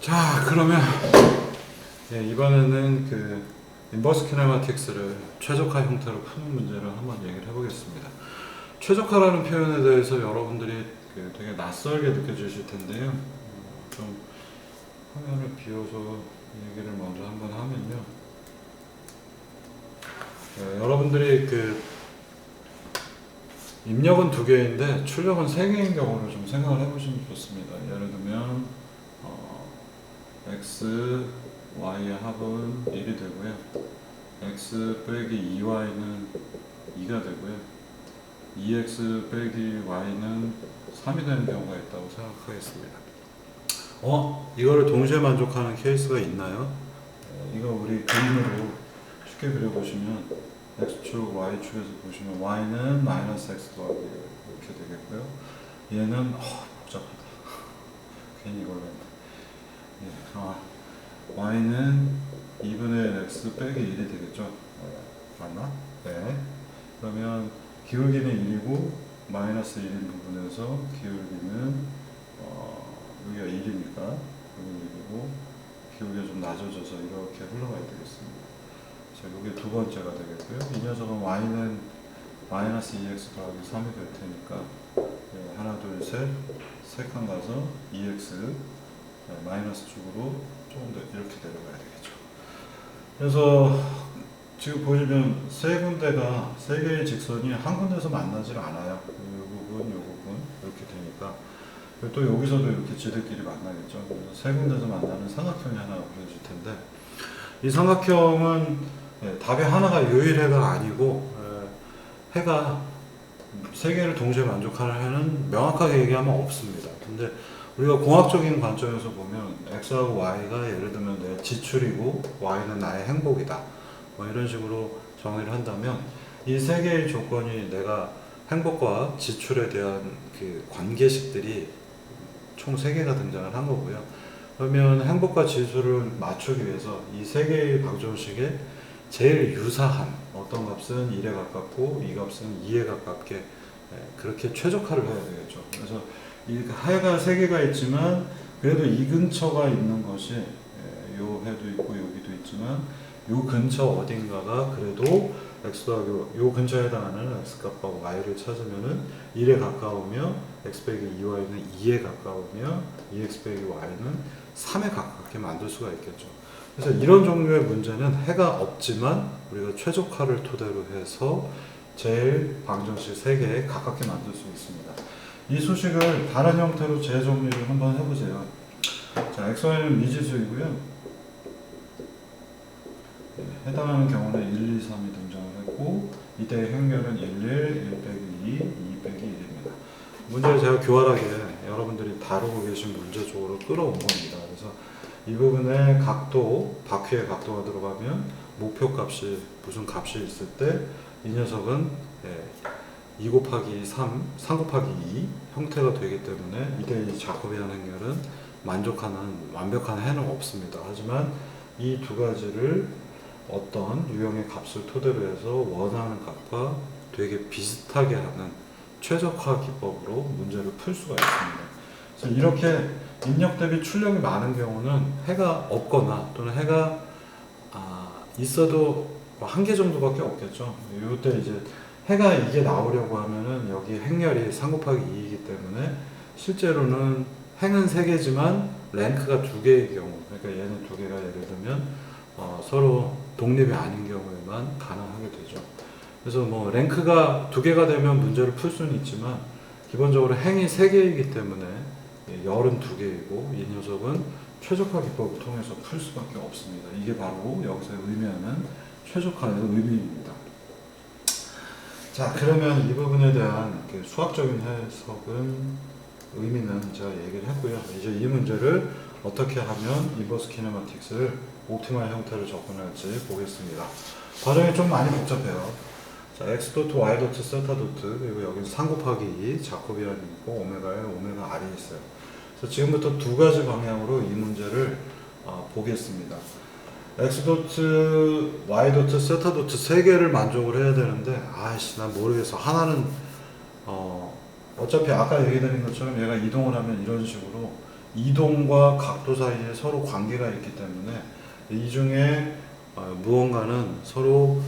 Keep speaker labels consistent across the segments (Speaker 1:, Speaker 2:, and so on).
Speaker 1: 자, 그러면 이번에는 그 인버스 키네마틱스를 최적화 형태로 푸는 문제를 한번 얘기를 해보겠습니다. 최적화라는 표현에 대해서 여러분들이 되게 낯설게 느껴지실 텐데요. 좀 화면을 비워서 얘기를 먼저 한번 하면요. 여러분들이 입력은 두 개인데 출력은 세 개인 경우를 좀 생각을 해보시면 좋습니다. 예를 들면 x, y의 합은 1이 되고요. x 빼기 2y는 2가 되고요. 2x 빼기 y는 3이 되는 경우가 있다고 생각하겠습니다. 이거를 동시에 만족하는 케이스가 있나요? 이거 우리 그림으로 쉽게 그려보시면 x축, y축에서 보시면 y는 마이너스 x 더하기 이렇게 되겠고요. 얘는 복잡하다. 괜히 이걸로 했네. y는 2분의 x 빼기 1이 되겠죠? 맞나? 네. 그러면 기울기는 1이고 마이너스 1인 부분에서 기울기는 여기가 1이니까 여기 1이고 기울기가 좀 낮아져서 이렇게 흘러가야 되겠습니다. 자, 이게 두 번째가 되겠고요. 이 녀석은 y는 마이너스 2x 더하기 3이 될 테니까 하나, 둘, 셋, 세 칸 가서 2x 마이너스 쪽으로 조금 더 이렇게 내려가야 되겠죠. 그래서 지금 보시면 세 개의 직선이 한 군데서 만나질 않아요. 이 부분, 이렇게 되니까. 또 여기서도 이렇게 지들끼리 만나겠죠. 그래서 세 군데서 만나는 삼각형이 하나 그려질 텐데, 이 삼각형은 답이 하나가 유일해가 아니고 해가 세 개를 동시에 만족하는 해는 명확하게 얘기하면 없습니다. 근데 우리가 공학적인 관점에서 보면 x하고 y가 예를 들면 내 지출이고 y는 나의 행복이다, 뭐 이런 식으로 정의를 한다면 이 세 개의 조건이 내가 행복과 지출에 대한 그 관계식들이 총 3개가 등장을 한 거고요. 그러면 행복과 지출을 맞추기 위해서 이 세 개의 방정식에 제일 유사한 어떤 값은 1에 가깝고 이 값은 2에 가깝게 그렇게 최적화를 해야 되겠죠. 그래서 이 해가 3개가 있지만 그래도 이 근처가 있는 것이 요 해도 있고 여기도 있지만 요 근처 어딘가가 그래도 x 더하기 요 근처에 해당하는 x값과 y를 찾으면은 1에 가까우며 x 빼기 2y는 2에 가까우며 2x 빼기 y는 3에 가깝게 만들 수가 있겠죠. 그래서 이런 종류의 문제는 해가 없지만 우리가 최적화를 토대로 해서 제일 방정식 3개에 가깝게 만들 수 있습니다. 이 수식을 다른 형태로 재정리를 한번 해보세요. 자, xy는 미지수이고요. 해당하는 경우는 1, 2, 3이 등장을 했고 이때의 행렬은 1, 1 빼기 2, 2 빼기 1입니다. 문제를 제가 교활하게 여러분들이 다루고 계신 문제 쪽으로 끌어온 겁니다. 그래서 이 부분에 각도, 바퀴의 각도가 들어가면 목표값이 무슨 값이 있을 때 이 녀석은 2 곱하기 3, 3 곱하기 2 형태가 되기 때문에 이때 자코비안 행렬은 만족하는 완벽한 해는 없습니다. 하지만 이 두 가지를 어떤 유형의 값을 토대로 해서 원하는 값과 되게 비슷하게 하는 최적화 기법으로 문제를 풀 수가 있습니다. 그래서 이렇게 입력 대비 출력이 많은 경우는 해가 없거나 또는 해가 있어도 한 개 정도밖에 없겠죠. 이때 이제 해가 이게 나오려고 하면은 여기 행렬이 3 곱하기 2이기 때문에 실제로는 행은 3개지만 랭크가 2개의 경우, 그러니까 얘는 2개가 예를 들면 서로 독립이 아닌 경우에만 가능하게 되죠. 그래서 뭐 랭크가 2개가 되면 문제를 풀 수는 있지만 기본적으로 행이 3개이기 때문에 열은 2개이고 이 녀석은 최적화 기법을 통해서 풀 수밖에 없습니다. 이게 바로 여기서 의미하는 최적화의 의미입니다. 자, 그러면 이 부분에 대한 수학적인 해석은 의미는 제가 얘기를 했고요. 이제 이 문제를 어떻게 하면 인버스 키네마틱스를 옵티멀 형태로 접근할지 보겠습니다. 과정이 좀 많이 복잡해요. 자, x 도트, y 도트, 세타 도트, 그리고 여기는 3 곱하기 2 자코비안이 있고 오메가에 오메가 r이 있어요. 그래서 지금부터 두 가지 방향으로 이 문제를 보겠습니다. x 도트, y 도트, 세타 도트 세 개를 만족을 해야 되는데 난 모르겠어. 하나는 어차피 아까 얘기드린 것처럼 얘가 이동을 하면 이런 식으로 이동과 각도 사이에 서로 관계가 있기 때문에 이 중에 무언가는 서로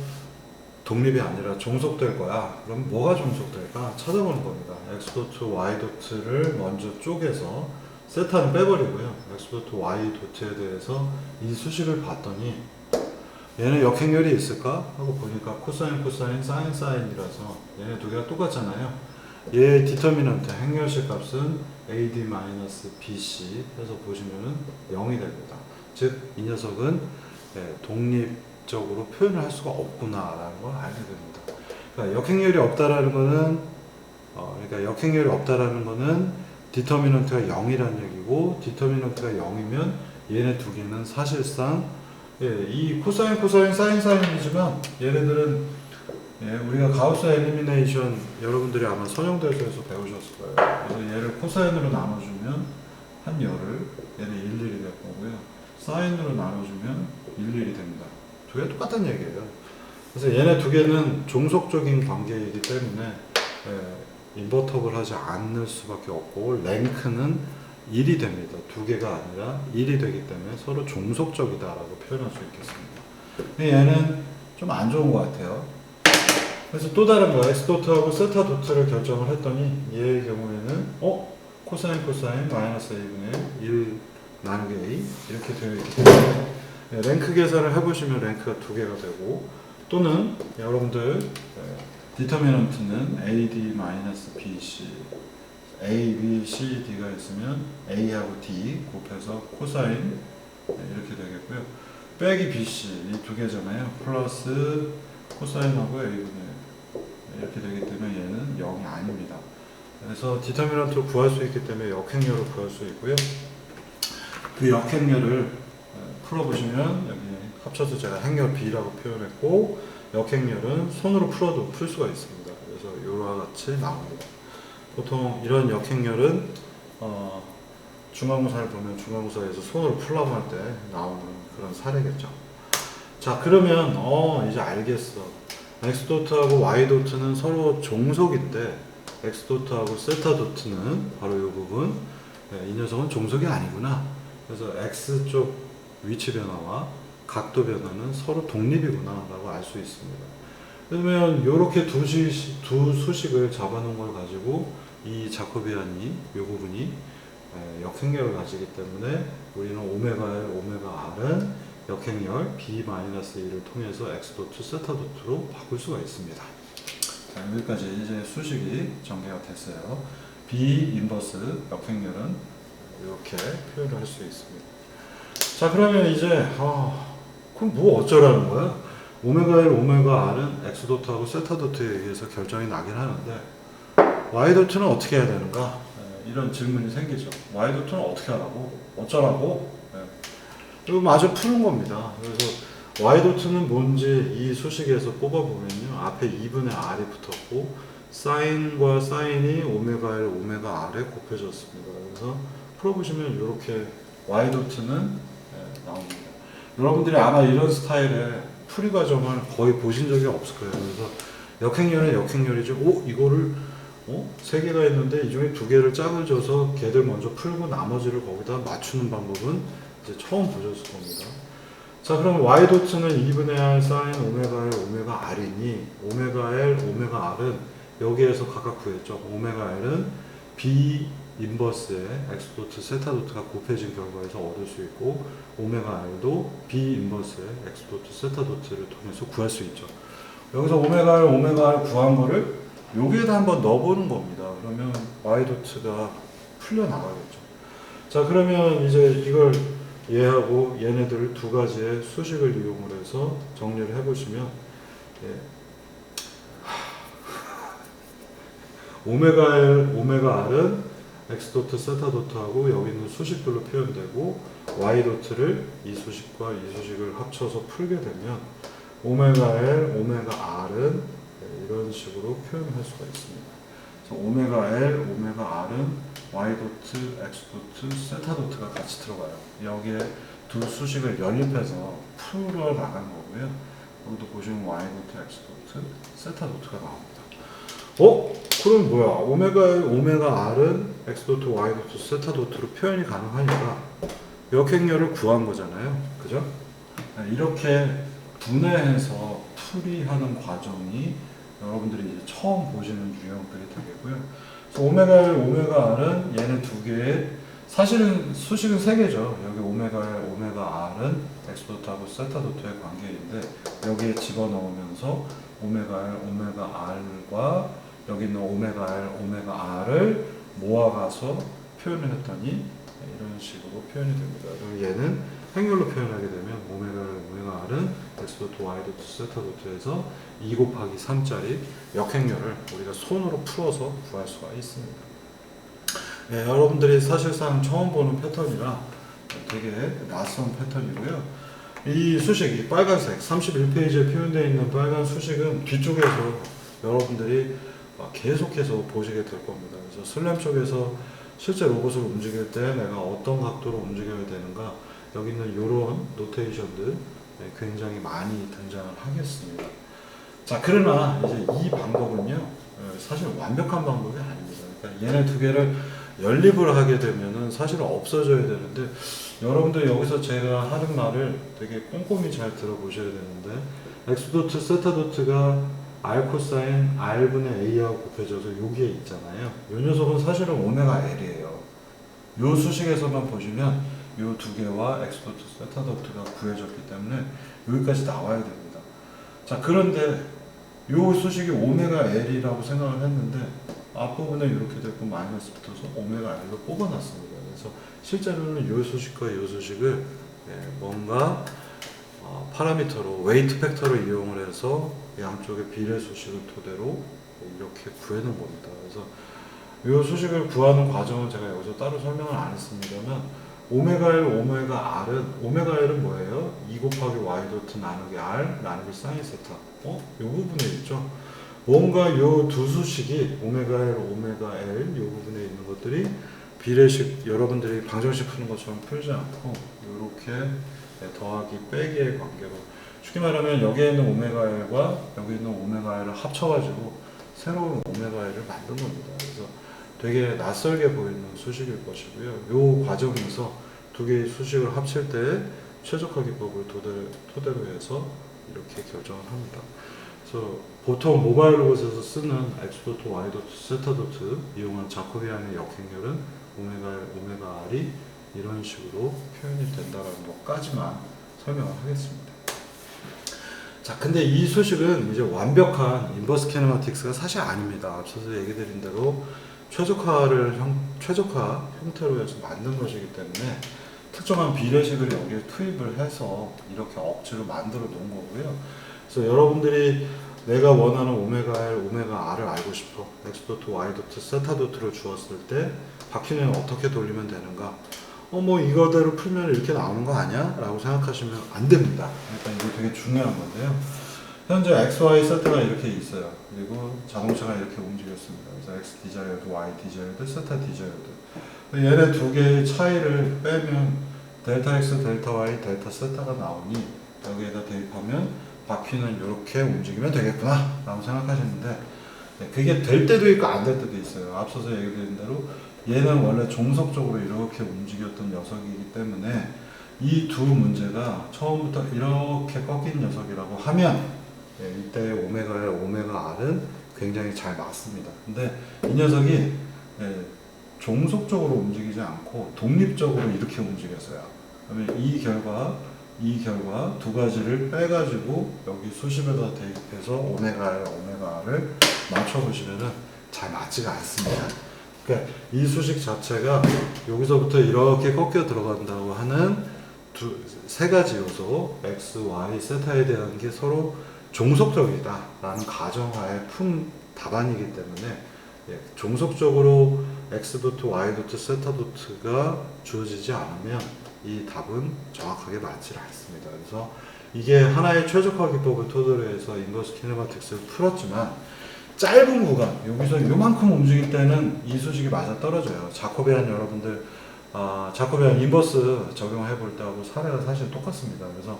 Speaker 1: 독립이 아니라 종속될 거야. 그럼 뭐가 종속될까? 찾아보는 겁니다. x 도트 y 도트를 먼저 쪼개서 세타는 빼버리고요. x 도트 y 도트에 대해서 이 수식을 봤더니 얘는 역행렬이 있을까? 하고 보니까 코사인, 코사인, 사인, 사인이라서 얘네 두 개가 똑같잖아요. 얘의 디터미넌트, 행렬식 값은 AD-BC 해서 보시면은 0이 됩니다. 즉, 이 녀석은 독립적으로 표현을 할 수가 없구나라는 걸 알게 됩니다. 그러니까 역행렬이 없다라는 거는, 디터미넌트가 0이라는 얘기고, 디터미넌트가 0이면 얘네 두 개는 사실상 이 코사인, 코사인, 사인, 사인이지만 얘네들은 우리가 가우스 엘리미네이션 여러분들이 아마 선형대에서 배우셨을 거예요. 그래서 얘를 코사인으로 나눠주면 한 열을 얘는 11이 될 거고요. 사인으로 나눠주면 11이 됩니다. 두 개 똑같은 얘기예요. 그래서 얘네 두 개는 종속적인 관계이기 때문에 인버터블 하지 않을 수밖에 없고 랭크는 1이 됩니다. 두 개가 아니라 1이 되기 때문에 서로 종속적이다라고 표현할 수 있겠습니다. 근데 얘는 좀 안 좋은 것 같아요. 그래서 또 다른 거 x 도트하고 세타 도트를 결정을 했더니 얘의 경우에는 코사인 코사인 마이너스 a분의 1 나누기 a 이렇게 되어 있기 때문에 랭크 계산을 해보시면 랭크가 두 개가 되고 또는 여러분들 디터미넌트는 AD-BC A, B, C, D가 있으면 A하고 D 곱해서 코사인 이렇게 되겠고요. 빼기 BC 이 두 개잖아요. 플러스 코사인하고 A분의 이렇게 되기 때문에 얘는 0이 아닙니다. 그래서 디터미넌트를 구할 수 있기 때문에 역행렬을 구할 수 있고요. 그 역행렬을 풀어보시면 여기 합쳐서 제가 행렬 B라고 표현했고 역행렬은 손으로 풀어도 풀 수가 있습니다. 그래서 이와 같이 나옵니다. 보통 이런 역행렬은 중간고사를 보면 중간고사에서 손으로 풀라고 할 때 나오는 그런 사례겠죠. 자 그러면 이제 알겠어. x도트하고 y도트는 서로 종속인데 x도트하고 세타도트는 바로 이 부분 이 녀석은 종속이 아니구나. 그래서 x쪽 위치 변화와 각도 변화는 서로 독립이구나 라고 알 수 있습니다. 그러면 이렇게 두 수식을 잡아놓은 걸 가지고 이 자코비안이 이 부분이 역행렬을 가지기 때문에 우리는 오메가 L, 오메가 R은 역행렬 B-1을 통해서 x도트, 세타도트로 바꿀 수가 있습니다. 자, 여기까지 이제 수식이 전개가 됐어요. B 인버스 역행렬은 이렇게 표현을 할 수 있습니다. 자, 그러면 이제 그럼 뭐 어쩌라는 거야? 오메가 L, 오메가 R은 x도트하고 세타도트에 의해서 결정이 나긴 하는데 y도트는 어떻게 해야 되는가? 이런 질문이 생기죠. y도트는 어떻게 하라고? 어쩌라고? 이거 마저 푸는 겁니다. 그래서 y도트는 뭔지 이 수식에서 뽑아보면요. 앞에 2분의 r이 붙었고 사인과 사인이 오메가 L, 오메가 R에 곱해졌습니다. 그래서 풀어보시면 이렇게 y도트는 나옵니다. 여러분들이 아마 이런 스타일의 풀이 과정을 거의 보신 적이 없을 거예요. 그래서 역행렬은 역행렬이죠. 이거를 세 개가 있는데 이 중에 두 개를 짝을 줘서 걔들 먼저 풀고 나머지를 거기다 맞추는 방법은 이제 처음 보셨을 겁니다. 자, 그럼 y도트는 2분의 r 사인 오메가 L, 오메가 R이니 오메가 L, 오메가 R은 여기에서 각각 구했죠. 오메가 L은 B 인버스에 x도트, 세타도트가 곱해진 결과에서 얻을 수 있고 오메가 R도 B 인버스에 x도트, 세타도트를 통해서 구할 수 있죠. 여기서 오메가 L, 오메가 R 구한 거를 여기에다 한번 넣어보는 겁니다. 그러면 y도트가 풀려나가겠죠. 자, 그러면 이제 이걸 얘하고 얘네들 두 가지의 수식을 이용을 해서 정리를 해보시면 오메가 L, 오메가 R은 x도트, 세타도트하고 여기 있는 수식들로 표현되고 y도트를 이 수식과 이 수식을 합쳐서 풀게 되면 오메가 L, 오메가 R은 이런 식으로 표현할 수가 있습니다. 그래서 오메가 L, 오메가 R은 y도트, x도트, 세타도트가 같이 들어가요. 여기에 두 수식을 연립해서 풀어 나간 거고요. 여기도 보시면 y도트, x도트, 세타도트가 나옵니다. 그럼 뭐야? 오메가 L, 오메가 R은 x 도트, y 도트, 세타 도트로 표현이 가능하니까 역행렬을 구한 거잖아요. 그죠? 이렇게 분해해서 풀이하는 과정이 여러분들이 이제 처음 보시는 유형들이 되겠고요. 그래서 오메가 L, 오메가 R은 얘네 두 개의 사실은 수식은 세 개죠. 여기 오메가 L, 오메가 R은 x 도트하고 세타 도트의 관계인데 여기에 집어넣으면서 오메가 L, 오메가 R과 여기 있는 오메가 L, 오메가 R을 모아가서 표현을 했더니 이런 식으로 표현이 됩니다. 그럼 얘는 행렬로 표현하게 되면 오메가 L, 오메가 R은 x 도트, y 도트, 세타 도트에서 2 곱하기 3짜리 역행렬을 우리가 손으로 풀어서 구할 수가 있습니다. 네, 여러분들이 사실상 처음 보는 패턴이라 되게 낯선 패턴이고요. 이 수식이 빨간색 31페이지에 표현되어 있는 빨간 수식은 뒤쪽에서 여러분들이 계속해서 보시게 될 겁니다. 그래서 슬램 쪽에서 실제 로봇을 움직일 때 내가 어떤 각도로 움직여야 되는가 여기 있는 이런 노테이션들 굉장히 많이 등장을 하겠습니다. 자, 그러나 이제 이 방법은요 사실 완벽한 방법이 아닙니다. 그러니까 얘네 두 개를 연립을 하게 되면은 사실은 없어져야 되는데 여러분들 여기서 제가 하는 말을 되게 꼼꼼히 잘 들어보셔야 되는데 x 도트, 세타 도트가 r 코사인 r분의 a하고 곱해져서 여기에 있잖아요. 이 녀석은 사실은 오메가 l이에요. 이 수식에서만 보시면 이 두 개와 x 도트, 세타 도트가 구해졌기 때문에 여기까지 나와야 됩니다. 자, 그런데 이 수식이 오메가 l이라고 생각을 했는데 앞부분에 이렇게 됐고 마이너스 붙어서 오메가 L로 뽑아놨습니다. 그래서 실제로는 이 수식과 이 수식을 뭔가 파라미터로 웨이트 팩터를 이용을 해서 양쪽의 비례 수식을 토대로 이렇게 구해놓은 겁니다. 그래서 이 수식을 구하는 과정은 제가 여기서 따로 설명을 안 했습니다만 오메가 L, 오메가 R은 오메가 L은 뭐예요? 2 곱하기 y 도트 나누기 R 나누기 사인 세타 이 부분에 있죠. 뭔가 이 두 수식이 오메가 L, 오메가 L 이 부분에 있는 것들이 비례식 여러분들이 방정식 푸는 것처럼 풀지 않고 이렇게 더하기 빼기의 관계로 쉽게 말하면 여기에 있는 오메가 L과 여기 있는 오메가 L을 합쳐가지고 새로운 오메가 L을 만든 겁니다. 그래서 되게 낯설게 보이는 수식일 것이고요. 이 과정에서 두 개의 수식을 합칠 때 최적화 기법을 토대로 해서 이렇게 결정을 합니다. 그래서 보통 모바일 로봇에서 쓰는 x 도트, y 도트, 세타 도트 이용한 자코비안의 역행렬은 오메가 L, 오메가 R이 이런 식으로 표현이 된다는 것까지만 설명을 하겠습니다. 자, 근데 이 수식은 이제 완벽한 인버스 키네마틱스가 사실 아닙니다. 앞서서 얘기 드린 대로 최적화 형태로 해서 만든 것이기 때문에 특정한 비례식을 여기에 투입을 해서 이렇게 억지로 만들어 놓은 거고요. 그래서 여러분들이 내가 원하는 오메가 L, 오메가 R을 알고 싶어. x 도트, y 도트, 세타 도트를 주었을 때 바퀴는 어떻게 돌리면 되는가? 뭐 이거대로 풀면 이렇게 나오는 거 아니야? 라고 생각하시면 안 됩니다. 그러니까 이게 되게 중요한 건데요. 현재 x, y 세타가 이렇게 있어요. 그리고 자동차가 이렇게 움직였습니다. 그래서 x 디자이어드, y 디자이어드, 세타 디자이어드. 얘네 두 개의 차이를 빼면 델타 x, 델타 y, 델타 세타가 나오니 여기에다 대입하면 바퀴는 이렇게 움직이면 되겠구나 라고 생각하시는데 그게 될 때도 있고 안 될 때도 있어요. 앞서서 얘기드린 대로 얘는 원래 종속적으로 이렇게 움직였던 녀석이기 때문에 이 두 문제가 처음부터 이렇게 꺾인 녀석이라고 하면 이때 오메가 L, 오메가 R은 굉장히 잘 맞습니다. 근데 이 녀석이 종속적으로 움직이지 않고 독립적으로 이렇게 움직였어요. 그러면 이 결과 두 가지를 빼가지고 여기 수식에다 대입해서 오메가 L, 오메가 R을 맞춰보시면은 잘 맞지가 않습니다. 그러니까 이 수식 자체가 여기서부터 이렇게 꺾여 들어간다고 하는 세 가지 요소 x, y, 세타에 대한 게 서로 종속적이다 라는 가정하에 푼 답안이기 때문에 종속적으로 x 도트, y 도트, 세타 도트가 주어지지 않으면 이 답은 정확하게 맞지 않습니다. 그래서 이게 하나의 최적화 기법을 토대로 해서 인버스 키네마틱스를 풀었지만 짧은 구간, 여기서 요만큼 움직일 때는 이 수식이 맞아 떨어져요. 자코비안 여러분들 자코비안 인버스 적용해 볼 때하고 사례가 사실 똑같습니다. 그래서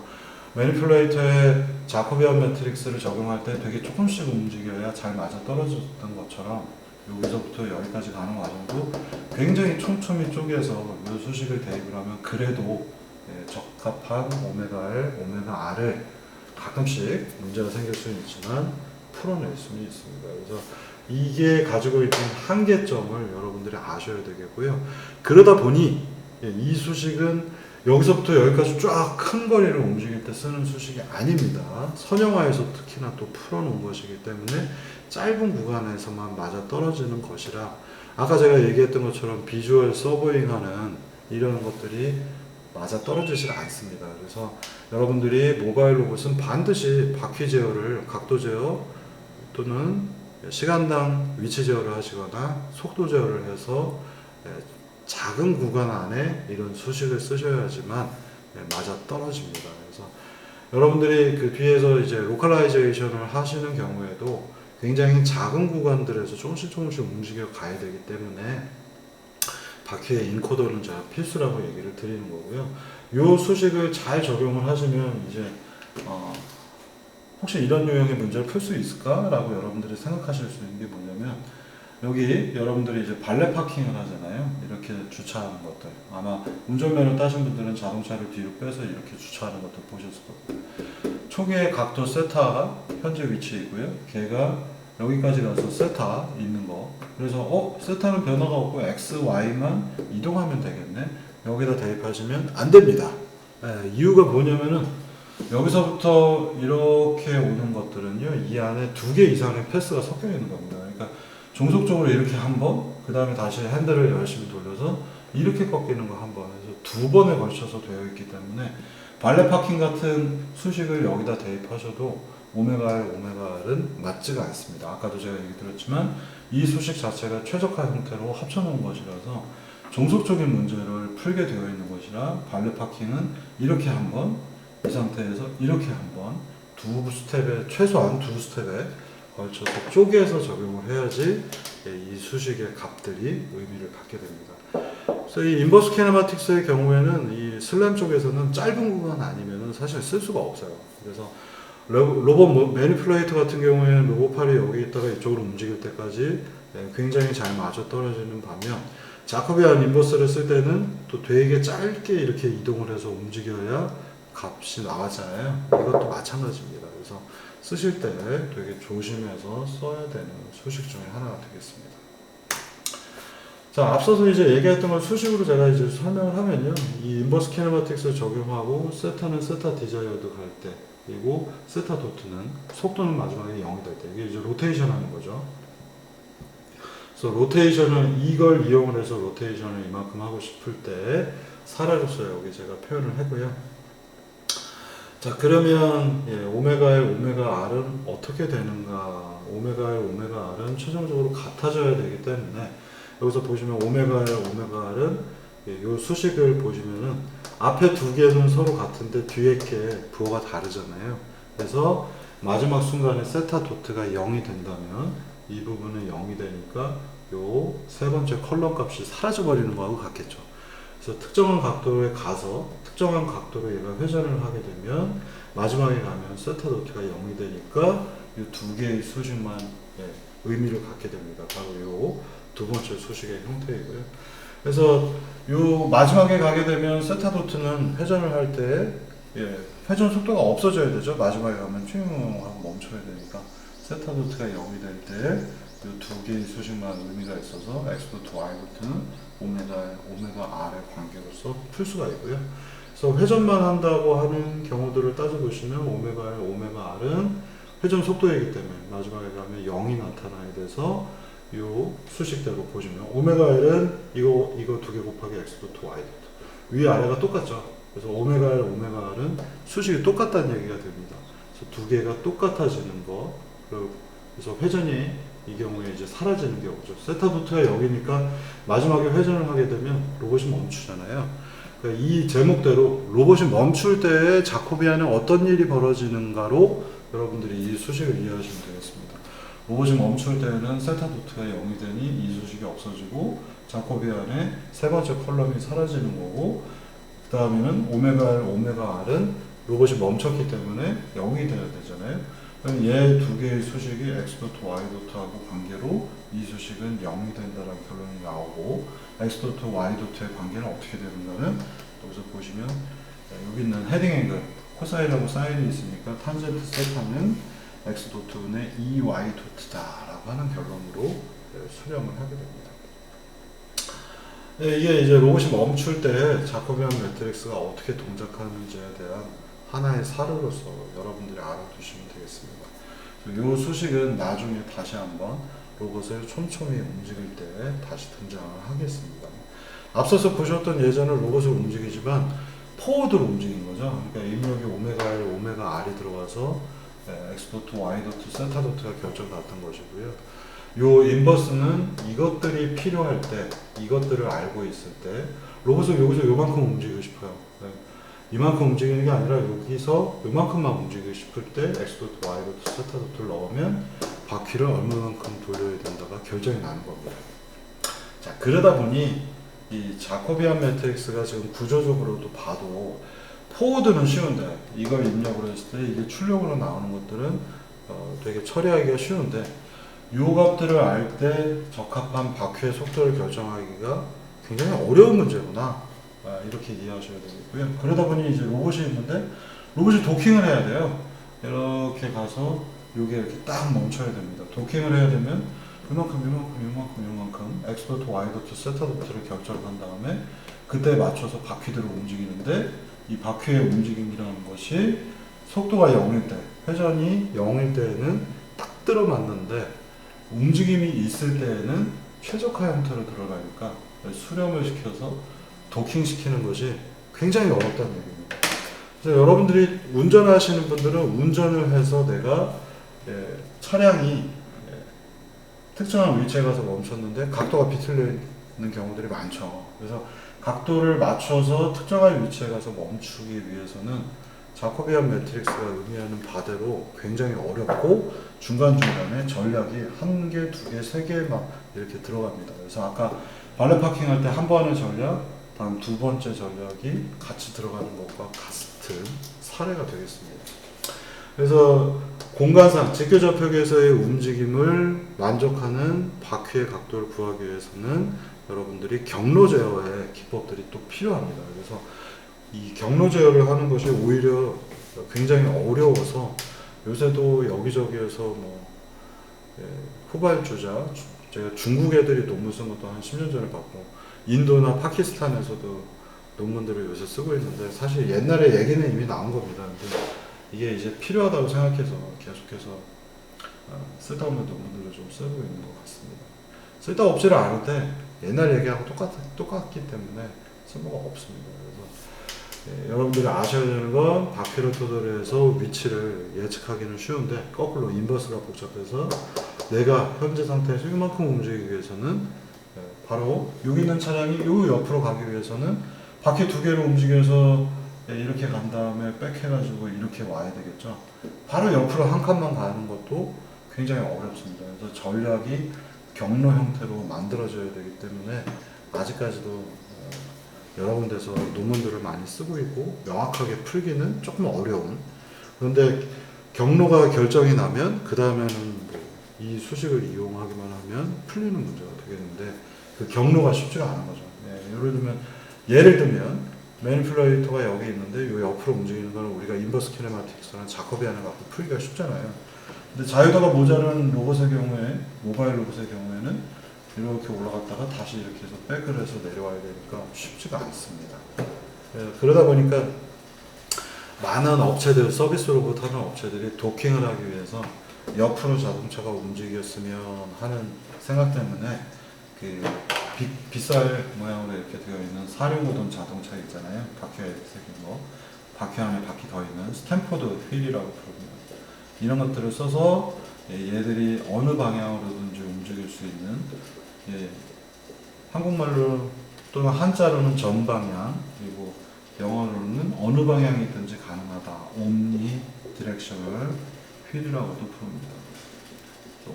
Speaker 1: 매니플레이터에 자코비안 매트릭스를 적용할 때 되게 조금씩 움직여야 잘 맞아 떨어졌던 것처럼 여기서부터 여기까지 가는 과정도 굉장히 촘촘히 쪼개서 이 수식을 대입을 하면 그래도 적합한 오메가 L, 오메가 R을 가끔씩 문제가 생길 수는 있지만 풀어낼 수는 있습니다. 그래서 이게 가지고 있는 한계점을 여러분들이 아셔야 되겠고요. 그러다 보니 이 수식은 여기서부터 여기까지 쫙 큰 거리를 움직일 때 쓰는 수식이 아닙니다. 선형화에서 특히나 또 풀어놓은 것이기 때문에 짧은 구간에서만 맞아 떨어지는 것이라 아까 제가 얘기했던 것처럼 비주얼 서버잉하는 이런 것들이 맞아 떨어지질 않습니다. 그래서 여러분들이 모바일 로봇은 반드시 바퀴 제어를 각도 제어 또는 시간당 위치 제어를 하시거나 속도 제어를 해서 작은 구간 안에 이런 수식을 쓰셔야지만 맞아 떨어집니다. 그래서 여러분들이 그 뒤에서 이제 로컬라이제이션을 하시는 경우에도 굉장히 작은 구간들에서 조금씩 움직여 가야 되기 때문에 바퀴의 인코더는 제가 필수라고 얘기를 드리는 거고요. 이 수식을 잘 적용을 하시면 이제 혹시 이런 유형의 문제를 풀 수 있을까라고 여러분들이 생각하실 수 있는 게 뭐냐면 여기 여러분들이 이제 발레 파킹을 하잖아요. 이렇게 주차하는 것들. 아마 운전면허 따신 분들은 자동차를 뒤로 빼서 이렇게 주차하는 것도 보셨을 거예요. 초기의 각도 세타가 현재 위치이고요. 걔가 여기까지 가서 세타 있는 거. 그래서 세타는 변화가 없고 X, Y만 이동하면 되겠네. 여기다 대입하시면 안 됩니다. 이유가 뭐냐면은 여기서부터 이렇게 오는 것들은요. 이 안에 2개 이상의 패스가 섞여 있는 겁니다. 그러니까 종속적으로 이렇게 한 번, 그 다음에 다시 핸들을 열심히 돌려서 이렇게 꺾이는 거 한 번 해서 2번에 걸쳐서 되어 있기 때문에 발레 파킹 같은 수식을 여기다 대입하셔도 오메가 L, 오메가 R은 맞지가 않습니다. 아까도 제가 얘기 드렸지만 이 수식 자체가 최적화 형태로 합쳐놓은 것이라서 종속적인 문제를 풀게 되어 있는 것이라 발레 파킹은 이렇게 한 번, 이 상태에서 이렇게 한 번, 최소한 두 스텝에 걸쳐서 쪼개서 적용을 해야지 이 수식의 값들이 의미를 갖게 됩니다. 그래서 이 인버스 키네마틱스의 경우에는 이 슬램 쪽에서는 짧은 구간 아니면 사실 쓸 수가 없어요. 그래서 로봇 매니플레이터 같은 경우에는 로봇팔이 여기 있다가 이쪽으로 움직일 때까지 굉장히 잘 맞아 떨어지는 반면 자코비안 인버스를 쓸 때는 또 되게 짧게 이렇게 이동을 해서 움직여야 값이 나왔잖아요. 이것도 마찬가지입니다. 그래서 쓰실 때 되게 조심해서 써야 되는 수식 중에 하나가 되겠습니다. 자, 앞서서 이제 얘기했던 걸 수식으로 제가 이제 설명을 하면요. 이 인버스 키네마틱스를 적용하고 세타는 세타 디자이어드 갈 때, 그리고 세타 도트는 속도는 마지막에 0이 될 때, 이게 이제 로테이션 하는 거죠. 그래서 로테이션을 이걸 이용을 해서 로테이션을 이만큼 하고 싶을 때 사례로서 여기 제가 표현을 했고요. 자, 그러면 오메가 L, 오메가 R은 어떻게 되는가? 오메가 L, 오메가 R은 최종적으로 같아져야 되기 때문에 여기서 보시면 오메가 L, 오메가 R은 이 수식을 보시면은 앞에 2개는 서로 같은데 뒤에 게 부호가 다르잖아요. 그래서 마지막 순간에 세타 도트가 0이 된다면 이 부분은 0이 되니까 요 세 번째 컬럼 값이 사라져 버리는 거하고 같겠죠. 그래서 특정한 각도에 가서 특정한 각도로 얘가 회전을 하게 되면 마지막에 가면 세타 도트가 0이 되니까 이 2개의 수식만 의미를 갖게 됩니다. 바로 요 두 번째 수식의 형태이고요. 그래서 요 마지막에 가게 되면 세타 도트는 회전을 할 때 회전 속도가 없어져야 되죠. 마지막에 가면 쭉 하고 멈춰야 되니까 세타 도트가 0이 될 때 이 2개의 수식만 의미가 있어서 x 도트 y 도트는 오메가 R의 관계로서 풀 수가 있고요. 그래서 회전만 한다고 하는 경우들을 따져보시면 오메가 L, 오메가 R은 회전 속도이기 때문에 마지막에 가면 0이 나타나야 돼서 이 수식대로 보시면 오메가 L은 이거 2개 곱하기 x 도트 y 도트 위 아래가 똑같죠. 그래서 오메가 L, 오메가 R은 수식이 똑같다는 얘기가 됩니다. 그래서 2개가 똑같아지는 거. 그래서 회전이 이 경우에 이제 사라지는 경우죠. 세타 도트가 0이니까 마지막에 회전을 하게 되면 로봇이 멈추잖아요. 그러니까 이 제목대로 로봇이 멈출 때 자코비안에 어떤 일이 벌어지는가로 여러분들이 이 수식을 이해하시면 되겠습니다. 로봇이 멈출 때는 세타 도트가 0이 되니 이 수식이 없어지고 자코비안의 세 번째 컬럼이 사라지는 거고 그 다음에는 오메가 L, 오메가 R은 로봇이 멈췄기 때문에 0이 돼야 되잖아요. 그럼 얘 두 개의 수식이 x.y.하고 관계로 이 수식은 0이 된다는 결론이 나오고 x.y.의 관계는 어떻게 되는가는 여기서 보시면 여기 있는 헤딩 앵글 코사인하고 사인이 있으니까 탄젠트 세타는 x.의 2y.다라고 하는 결론으로 수렴을 하게 됩니다. 이게 이제 로봇이 멈출 때 자코비안 매트릭스가 어떻게 동작하는지에 대한 하나의 사료로서 여러분들이 알아두시면 되겠습니다. 이 수식은 나중에 다시 한번 로봇을 촘촘히 움직일 때 다시 등장을 하겠습니다. 앞서서 보셨던 예전은 로봇을 움직이지만 포워드로 움직인 거죠. 그러니까 입력이 오메가 L, 오메가 R이 들어가서 x.y. 세타가 결정났던 것이고요. 요 인버스는 이것들이 필요할 때, 이것들을 알고 있을 때 로봇을 여기서 요만큼 움직이고 싶어요. 이만큼 움직이는 게 아니라 여기서 요만큼만 움직이고 싶을 때 x.y. 세타를 넣으면 바퀴를 얼마만큼 돌려야 된다가 결정이 나는 겁니다. 자, 그러다 보니 이 자코비안 매트릭스가 지금 구조적으로도 봐도 포워드는 쉬운데 이걸 입력으로 했을 때 이게 출력으로 나오는 것들은 되게 처리하기가 쉬운데 요 값들을 알 때 적합한 바퀴의 속도를 결정하기가 굉장히 어려운 문제구나. 이렇게 이해하셔야 되겠고요. 그러다 보니 이제 로봇이 있는데 로봇이 도킹을 해야 돼요. 이렇게 가서 요게 이렇게 딱 멈춰야 됩니다. 도킹을 해야 되면 요만큼 x.y. 세타를 결정한 다음에 그때 맞춰서 바퀴들을 움직이는데 이 바퀴의 움직임이라는 것이 속도가 0일 때, 회전이 0일 때에는 딱 들어맞는데 움직임이 있을 때에는 최적화 형태로 들어가니까 수렴을 시켜서 도킹시키는 것이 굉장히 어렵다는 얘기입니다. 그래서 여러분들이 운전하시는 분들은 운전을 해서 내가 차량이 특정한 위치에 가서 멈췄는데 각도가 비틀려 있는 경우들이 많죠. 그래서 각도를 맞춰서 특정한 위치에 가서 멈추기 위해서는 자코비안 매트릭스가 의미하는 바대로 굉장히 어렵고 중간중간에 전략이 한 개, 두 개, 세 개 막 이렇게 들어갑니다. 그래서 아까 발레 파킹 할 때 한 번의 전략, 다음 두 번째 전략이 같이 들어가는 것과 같은 사례가 되겠습니다. 그래서 공간상 직교접촉에서의 움직임을 만족하는 바퀴의 각도를 구하기 위해서는 여러분들이 경로 제어의 기법들이 또 필요합니다. 그래서 이 경로 제어를 하는 것이 오히려 굉장히 어려워서 요새도 여기저기에서 뭐 후발주자, 제가 중국 애들이 논문 쓴 것도 한 10년 전에 봤고 인도나 파키스탄에서도 논문들을 요새 쓰고 있는데 사실 옛날에 얘기는 이미 나온 겁니다. 근데 이게 이제 필요하다고 생각해서 계속해서 쓸데없는 논문들을 좀 쓰고 있는 것 같습니다. 쓸데없지를 않은데 옛날 얘기하고 똑같기 때문에 쓸모가 없습니다. 그래서 여러분들이 아셔야 되는 건 바퀴를 토대로 해서 위치를 예측하기는 쉬운데 거꾸로 인버스가 복잡해서 내가 현재 상태에서 이만큼 움직이기 위해서는 바로 여기 있는 차량이 요 옆으로 가기 위해서는 바퀴 두 개를 움직여서 이렇게 간 다음에 백 해가지고 이렇게 와야 되겠죠. 바로 옆으로 한 칸만 가는 것도 굉장히 어렵습니다. 그래서 전략이 경로 형태로 만들어져야 되기 때문에 아직까지도 여러 군데서 논문들을 많이 쓰고 있고 명확하게 풀기는 조금 어려운, 그런데 경로가 결정이 나면 그 다음에는 이 수식을 이용하기만 하면 풀리는 문제가 되겠는데 그 경로가 쉽지가 않은 거죠. 예를 들면 매니플레이터가 여기 있는데 요 옆으로 움직이는 거는 우리가 인버스 키네마틱스나 자코비안을 갖고 풀기가 쉽잖아요. 근데 자유도가 모자란 로봇의 경우에, 모바일 로봇의 경우에는 이렇게 올라갔다가 다시 이렇게 해서 백을 해서 내려와야 되니까 쉽지가 않습니다. 그러다 보니까 많은 업체들, 서비스 로봇 하는 업체들이 도킹을 하기 위해서 옆으로 자동차가 움직였으면 하는 생각 때문에 그 빗살 모양으로 이렇게 되어 있는 사륜구동 자동차 있잖아요. 바퀴가 이렇게 생긴 거, 바퀴 안에 바퀴 더 있는 스탠포드 휠이라고 부릅니다. 이런 것들을 써서 얘들이 어느 방향으로든지 움직일 수 있는, 한국말로 또는 한자로는 전방향, 그리고 영어로는 어느 방향이든지 가능하다, 옴니 디렉셔널 휠이라고도 부릅니다.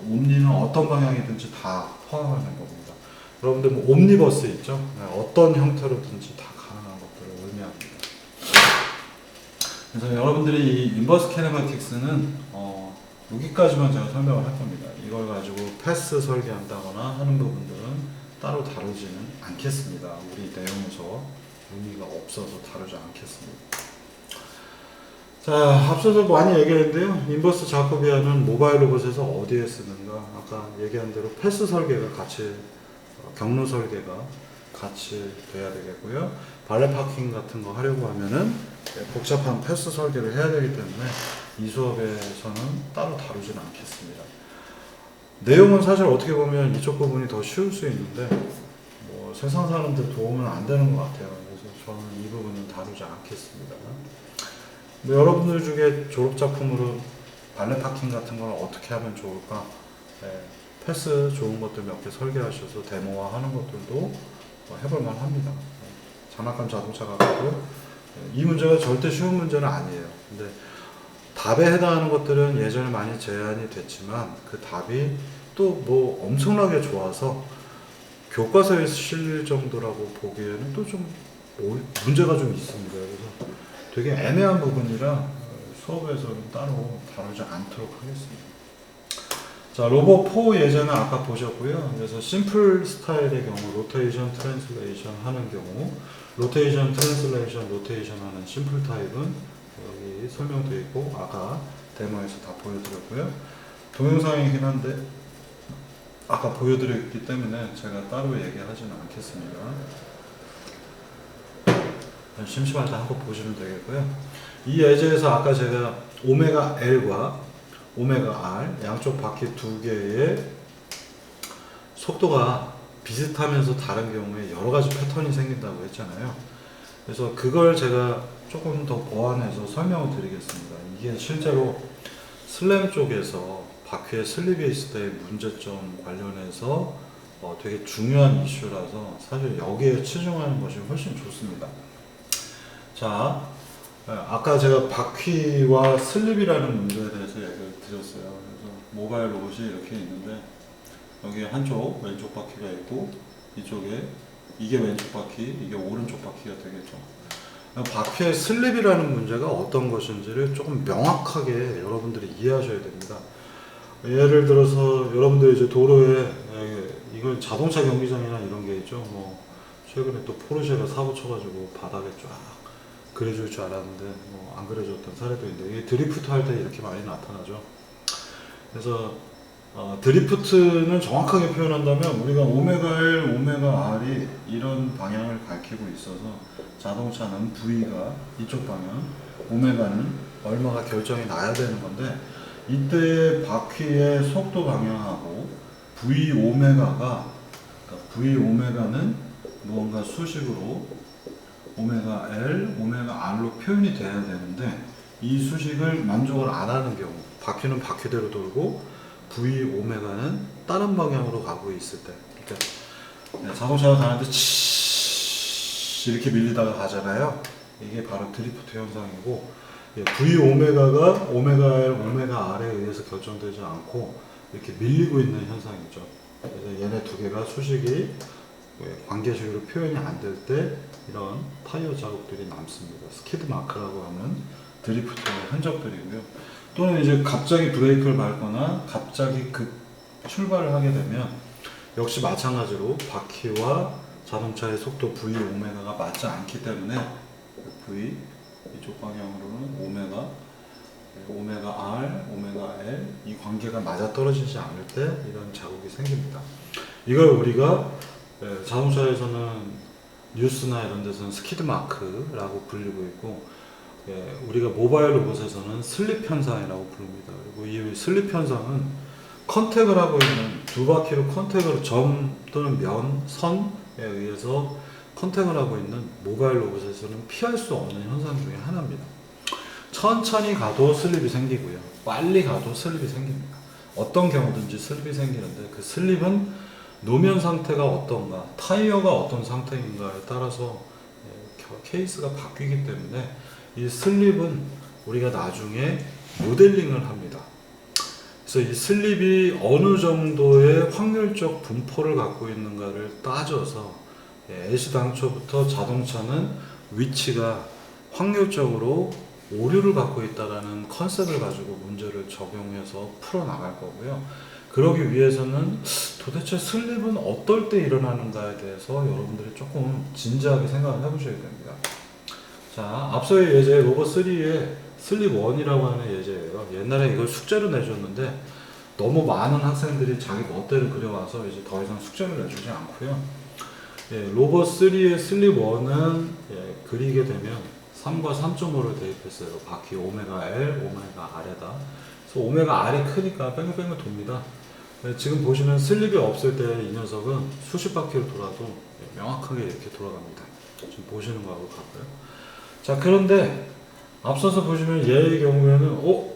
Speaker 1: 옴니는 어떤 방향이든지 다 포함하는 겁니다. 여러분들 뭐 옴니버스 있죠? 어떤 형태로든지 다 가능한 것들을 의미합니다. 그래서 여러분들이 이 인버스 키네마틱스는 여기까지만 제가 설명을 할 겁니다. 이걸 가지고 패스 설계한다거나 하는 부분들은 따로 다루지는 않겠습니다. 우리 내용에서 의미가 없어서 다루지 않겠습니다. 자, 앞서서 많이 얘기했는데요. 인버스 자코비아는 모바일 로봇에서 어디에 쓰는가? 아까 얘기한 대로 패스 설계가 같이, 경로 설계가 같이 돼야 되겠고요. 발레 파킹 같은 거 하려고 하면은 복잡한 패스 설계를 해야 되기 때문에 이 수업에서는 따로 다루지는 않겠습니다. 내용은 사실 어떻게 보면 이쪽 부분이 더 쉬울 수 있는데 뭐 세상 사람들 도움은 안 되는 것 같아요. 그래서 저는 이 부분은 다루지 않겠습니다. 뭐 여러분들 중에 졸업 작품으로 발레 파킹 같은 걸 어떻게 하면 좋을까? 패스 좋은 것들 몇 개 설계하셔서 데모화하는 것들도 해볼만 합니다. 장난감 자동차 같고 이 문제가 절대 쉬운 문제는 아니에요. 근데 답에 해당하는 것들은 예전에 많이 제한이 됐지만 그 답이 또 뭐 엄청나게 좋아서 교과서에 실릴 정도라고 보기에는 또 좀 문제가 좀 있습니다. 그래서 되게 애매한 부분이라 수업에서는 따로 다루지 않도록 하겠습니다. 자, 로봇4 예제는 아까 보셨고요. 그래서 심플 스타일의 경우 로테이션, 트랜슬레이션 하는 경우 로테이션, 트랜슬레이션, 로테이션 하는 심플 타입은 여기 설명되어 있고 아까 데모에서 다 보여드렸고요. 동영상이긴 한데 아까 보여드렸기 때문에 제가 따로 얘기하지는 않겠습니다. 심심할 때 한번 보시면 되겠고요. 이 예제에서 아까 제가 오메가 L과 오메가 R 양쪽 바퀴 두 개의 속도가 비슷하면서 다른 경우에 여러 가지 패턴이 생긴다고 했잖아요. 그래서 그걸 제가 조금 더 보완해서 설명을 드리겠습니다. 이게 실제로 슬램 쪽에서 바퀴에 슬립이 있을 때의 문제점 관련해서 되게 중요한 이슈라서 사실 여기에 치중하는 것이 훨씬 좋습니다. 자, 아까 제가 바퀴와 슬립이라는 문제에 대해서 얘기를 드렸어요. 그래서 모바일 로봇이 이렇게 있는데 여기 한쪽 왼쪽 바퀴가 있고 이쪽에 이게 왼쪽 바퀴, 이게 오른쪽 바퀴가 되겠죠. 바퀴의 슬립이라는 문제가 어떤 것인지를 조금 명확하게 여러분들이 이해하셔야 됩니다. 예를 들어서 여러분들이 이제 도로에 이건 자동차 경기장이나 이런 게 있죠. 뭐 최근에 또 포르쉐가 사고 쳐가지고 바닥에 쫙 그려줄 줄 알았는데 뭐 안 그려줬던 사례도 있는데 이게 드리프트 할 때 이렇게 많이 나타나죠. 그래서 드리프트는 정확하게 표현한다면 우리가 오메가 L, 오메가 R이 이런 방향을 가리키고 있어서 자동차는 V가 이쪽 방향, 오메가는 얼마가 결정이 나야 되는 건데 이때 바퀴의 속도 방향하고 V 오메가가 V 오메가는 무언가 수식으로 오메가 L, 오메가 R로 표현이 돼야 되는데 이 수식을 만족을 안 하는 경우 바퀴는 바퀴대로 돌고 V 오메가는 다른 방향으로 가고 있을 때 그러니까 자동차가 가는데 이렇게 밀리다가 가잖아요. 이게 바로 드리프트 현상이고 V 오메가가 오메가 L, 오메가 R에 의해서 결정되지 않고 이렇게 밀리고 있는 현상이죠. 그래서 얘네 두 개가 수식이 관계식으로 표현이 안 될 때 이런 타이어 자국들이 남습니다. 스키드 마크라고 하는 드리프트의 흔적들이고요. 또는 이제 갑자기 브레이크를 밟거나 갑자기 출발을 하게 되면 역시 마찬가지로 바퀴와 자동차의 속도 V 오메가가 맞지 않기 때문에 V 이쪽 방향으로는 오메가 R, 오메가 L 이 관계가 맞아 떨어지지 않을 때 이런 자국이 생깁니다. 이걸 우리가 자동차에서는 뉴스나 이런 데서는 스키드 마크라고 불리고 있고 우리가 모바일 로봇에서는 슬립 현상이라고 부릅니다. 그리고 이 슬립 현상은 컨택을 하고 있는 두 바퀴로 컨택을 점 또는 면, 선에 의해서 컨택을 하고 있는 모바일 로봇에서는 피할 수 없는 현상 중에 하나입니다. 천천히 가도 슬립이 생기고요. 빨리 가도 슬립이 생깁니다. 어떤 경우든지 슬립이 생기는데 그 슬립은 노면 상태가 어떤가, 타이어가 어떤 상태인가에 따라서 케이스가 바뀌기 때문에 이 슬립은 우리가 나중에 모델링을 합니다. 그래서 이 슬립이 어느 정도의 확률적 분포를 갖고 있는가를 따져서 애시당초부터 자동차는 위치가 확률적으로
Speaker 2: 오류를 갖고 있다라는 컨셉을 가지고 문제를 적용해서 풀어나갈 거고요. 그러기 위해서는 도대체 슬립은 어떨 때 일어나는가에 대해서 여러분들이 조금 진지하게 생각을 해보셔야 됩니다. 자, 앞서의 예제 로버 3의 슬립 1이라고 하는 예제예요. 옛날에 이걸 숙제로 내줬는데 너무 많은 학생들이 자기 멋대로 그려와서 이제 더 이상 숙제를 내주지 않고요. 예, 로버 3의 슬립 1은 예, 그리게 되면 3과 3.5를 대입했어요. 바퀴 오메가 L, 오메가 R에다. 그래서 오메가 R이 크니까 뺑글뺑글 돕니다. 예, 지금 보시면 슬립이 없을 때 이 녀석은 수십 바퀴를 돌아도 예, 명확하게 이렇게 돌아갑니다. 지금 보시는 거하고 같고요. 자, 그런데 앞서서 보시면 얘의 경우에는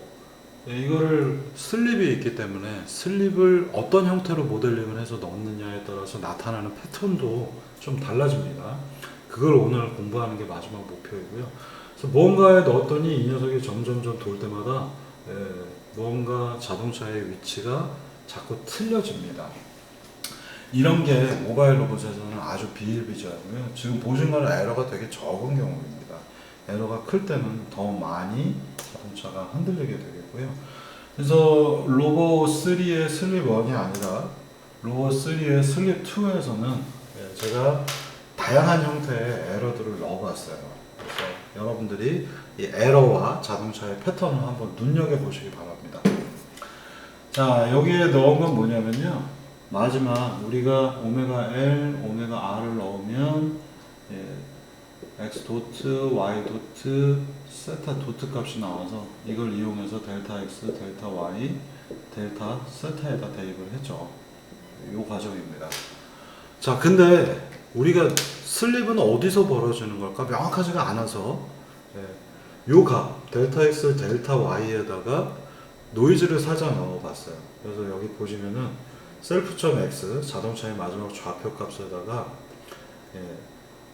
Speaker 2: 예, 이거를 슬립이 있기 때문에 슬립을 어떤 형태로 모델링을 해서 넣느냐에 따라서 나타나는 패턴도 좀 달라집니다. 그걸 오늘 공부하는 게 마지막 목표이고요. 그래서 뭔가에 넣었더니 이 녀석이 점점점 돌 때마다 예, 뭔가 자동차의 위치가 자꾸 틀려집니다. 이런 게 모바일 로봇에서는 아주 비일비재하고요. 지금 보신 거는 에러가 되게 적은 경우입니다. 에러가 클 때는 더 많이 자동차가 흔들리게 되겠고요. 그래서 로봇 3의 슬립 1이 아니라 로봇 3의 슬립 2에서는 제가 다양한 형태의 에러들을 넣어봤어요. 그래서 여러분들이 이 에러와 자동차의 패턴을 한번 눈여겨보시기 바랍니다. 자, 여기에 넣은 건 뭐냐면요. 마지막 우리가 오메가 L, 오메가 R을 넣으면 X 도트, Y 도트, 세타 도트 값이 나와서 이걸 이용해서 델타 X, 델타 Y, 델타 세타에다 대입을 했죠. 이 과정입니다. 자, 근데 우리가 슬립은 어디서 벌어지는 걸까 명확하지가 않아서 요 값, 델타 X, 델타 Y에다가 노이즈를 살짝 넣어봤어요. 그래서 여기 보시면은 셀프.x 자동차의 마지막 좌표 값에다가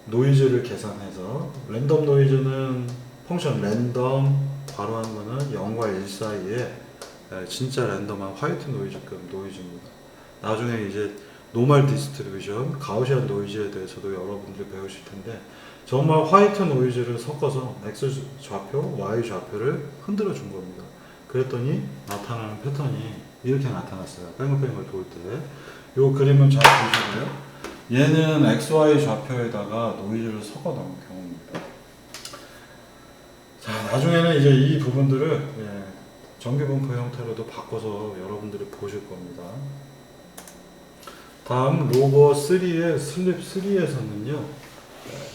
Speaker 2: 노이즈를 계산해서 랜덤 노이즈는 펑션 랜덤 괄호한 거는 0과 1 사이에 진짜 랜덤한 화이트 노이즈급 노이즈입니다. 나중에 이제 노멀 디스트리뷰션, 가우시안 노이즈에 대해서도 여러분들이 배우실 텐데 정말 화이트 노이즈를 섞어서 X 좌표, Y 좌표를 흔들어 준 겁니다. 그랬더니 나타나는 패턴이 이렇게 나타났어요. 뺑글뺑글 돌 때. 요 그림을 잘 보시고요. 얘는 XY 좌표에다가 노이즈를 섞어 넣은 경우입니다. 자, 나중에는 이제 이 부분들을 전기분포 형태로도 바꿔서 여러분들이 보실 겁니다. 다음 로버 3의 슬립 3에서는요.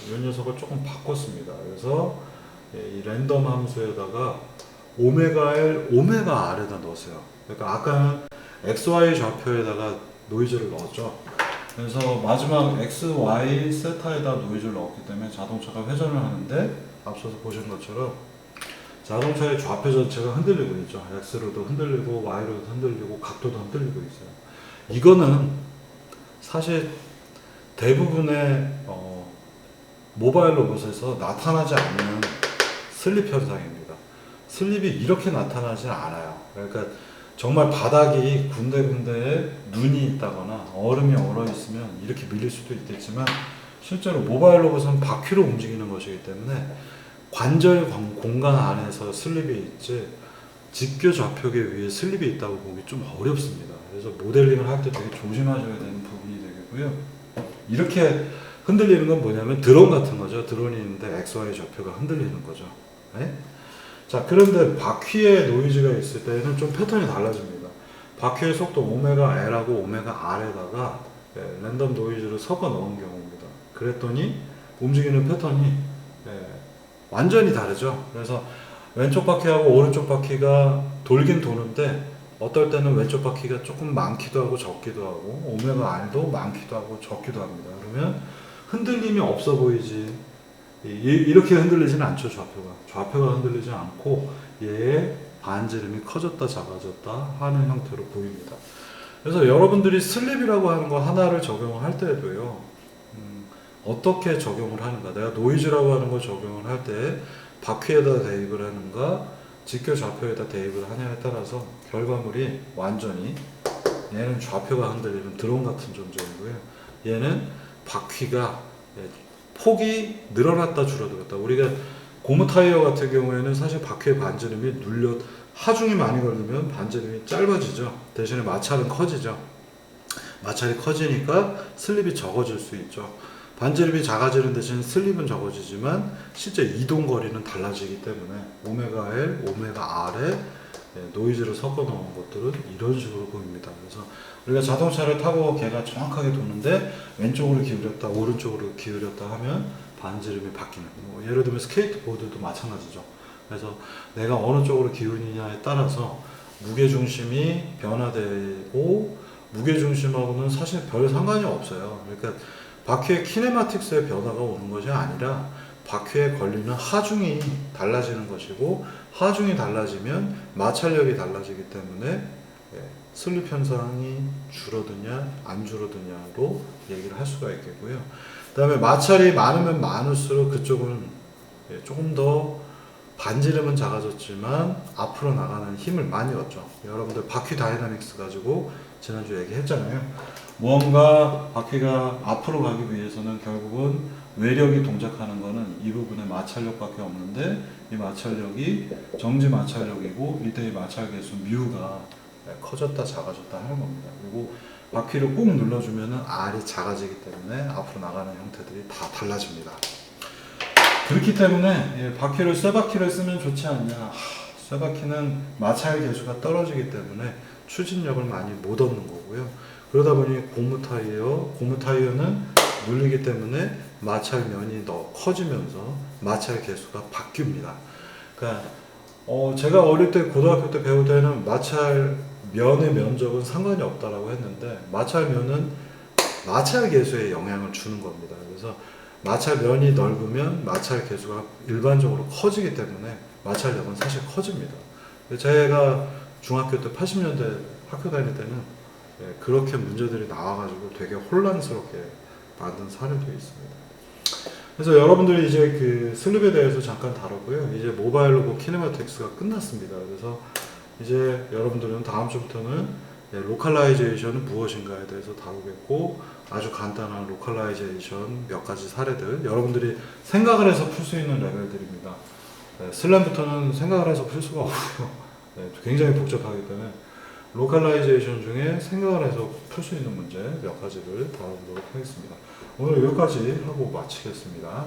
Speaker 2: 이 녀석을 조금 바꿨습니다. 그래서 이 랜덤 함수에다가 오메가 L, 오메가 R에다 넣었어요. 그러니까 아까는 XY 좌표에다가 노이즈를 넣었죠. 그래서 마지막 XY 세타에다 노이즈를 넣었기 때문에 자동차가 회전을 하는데 앞서서 보신 것처럼 자동차의 좌표 전체가 흔들리고 있죠. X로도 흔들리고 Y로도 흔들리고 각도도 흔들리고 있어요. 이거는 사실 대부분의 모바일 로봇에서 나타나지 않는 슬립 현상입니다. 슬립이 이렇게 나타나지는 않아요. 그러니까 정말 바닥이 군데군데에 눈이 있다거나 얼음이 얼어 있으면 이렇게 밀릴 수도 있겠지만 실제로 모바일 로봇은 바퀴로 움직이는 것이기 때문에 관절 공간 안에서 슬립이 있지 직교 좌표계 위에 슬립이 있다고 보기 좀 어렵습니다. 그래서 모델링을 할 때 되게 조심하셔야 되는 부분이 되겠고요. 이렇게 흔들리는 건 뭐냐면 드론 같은 거죠. 드론이 있는데 XY 좌표가 흔들리는 거죠. 네? 자, 그런데 바퀴에 노이즈가 있을 때는 좀 패턴이 달라집니다. 바퀴의 속도 오메가 L하고 오메가 R에다가 랜덤 노이즈를 섞어 넣은 경우입니다. 그랬더니 움직이는 패턴이 완전히 다르죠. 그래서 왼쪽 바퀴하고 오른쪽 바퀴가 돌긴 도는데 어떨 때는 왼쪽 바퀴가 조금 많기도 하고 적기도 하고 오메가 R도 많기도 하고 적기도 합니다. 그러면 흔들림이 없어 보이지 이렇게 흔들리지는 않죠. 좌표가 흔들리지 않고 얘의 반지름이 커졌다 작아졌다 하는 형태로 보입니다. 그래서 여러분들이 슬립이라고 하는 거 하나를 적용을 할 때도요 어떻게 적용을 하는가, 내가 노이즈라고 하는 걸 적용을 할 때 바퀴에다 대입을 하는가 직교 좌표에다 대입을 하냐에 따라서 결과물이 완전히, 얘는 좌표가 흔들리는 드론 같은 존재이고요, 얘는 바퀴가 폭이 늘어났다 줄어들었다. 우리가 고무 타이어 같은 경우에는 사실 바퀴의 반지름이 하중이 많이 걸리면 반지름이 짧아지죠. 대신에 마찰은 커지죠. 마찰이 커지니까 슬립이 적어질 수 있죠. 반지름이 작아지는 대신 슬립은 적어지지만 실제 이동 거리는 달라지기 때문에 오메가 L, 오메가 R에 노이즈를 섞어 놓은 것들은 이런 식으로 보입니다. 그래서 우리가 자동차를 타고 걔가 정확하게 도는데 왼쪽으로 기울였다, 오른쪽으로 기울였다 하면 반지름이 바뀌는. 뭐 예를 들면 스케이트보드도 마찬가지죠. 그래서 내가 어느 쪽으로 기울이냐에 따라서 무게 중심이 변화되고 무게 중심하고는 사실 별 상관이 없어요. 그러니까 바퀴의 키네마틱스의 변화가 오는 것이 아니라 바퀴에 걸리는 하중이 달라지는 것이고 하중이 달라지면 마찰력이 달라지기 때문에 슬립 현상이 줄어드냐 안 줄어드냐로 얘기를 할 수가 있겠고요. 그 다음에 마찰이 많으면 많을수록 그쪽은 조금 더 반지름은 작아졌지만 앞으로 나가는 힘을 많이 얻죠. 여러분들 바퀴 다이나믹스 가지고 지난주 얘기했잖아요. 무언가 바퀴가 앞으로 가기 위해서는 결국은 외력이 동작하는 거는 이 부분에 마찰력밖에 없는데 이 마찰력이 정지 마찰력이고 이때의 마찰 계수 뮤가 커졌다 작아졌다 하는 겁니다. 그리고 바퀴를 꾹 눌러주면은 R이 작아지기 때문에 앞으로 나가는 형태들이 다 달라집니다. 그렇기 때문에 바퀴를 쇠바퀴를 쓰면 좋지 않냐. 쇠바퀴는 마찰 계수가 떨어지기 때문에 추진력을 많이 못 얻는 거고요. 그러다 보니 고무 타이어는 눌리기 때문에 마찰면이 더 커지면서 마찰 계수가 바뀝니다. 그러니까 제가 어릴 때 고등학교 때 배울 때는 마찰면의 면적은 상관이 없다라고 했는데 마찰면은 마찰 계수에 영향을 주는 겁니다. 그래서 마찰면이 넓으면 마찰 계수가 일반적으로 커지기 때문에 마찰력은 사실 커집니다. 제가 중학교 때 80년대 학교 다닐 때는 그렇게 문제들이 나와가지고 되게 혼란스럽게 만든 사례도 있습니다. 그래서 여러분들이 이제 그 슬립에 대해서 잠깐 다뤘고요. 이제 모바일 로고 키네마틱스가 끝났습니다. 그래서 이제 여러분들은 다음 주부터는 로컬라이제이션은 무엇인가에 대해서 다루겠고 아주 간단한 로컬라이제이션 몇 가지 사례들 여러분들이 생각을 해서 풀 수 있는 레벨들입니다. 슬램부터는 생각을 해서 풀 수가 없고요. 굉장히 복잡하기 때문에 로컬라이제이션 중에 생각을 해서 풀 수 있는 문제 몇 가지를 다뤄보도록 하겠습니다. 오늘 여기까지 하고 마치겠습니다.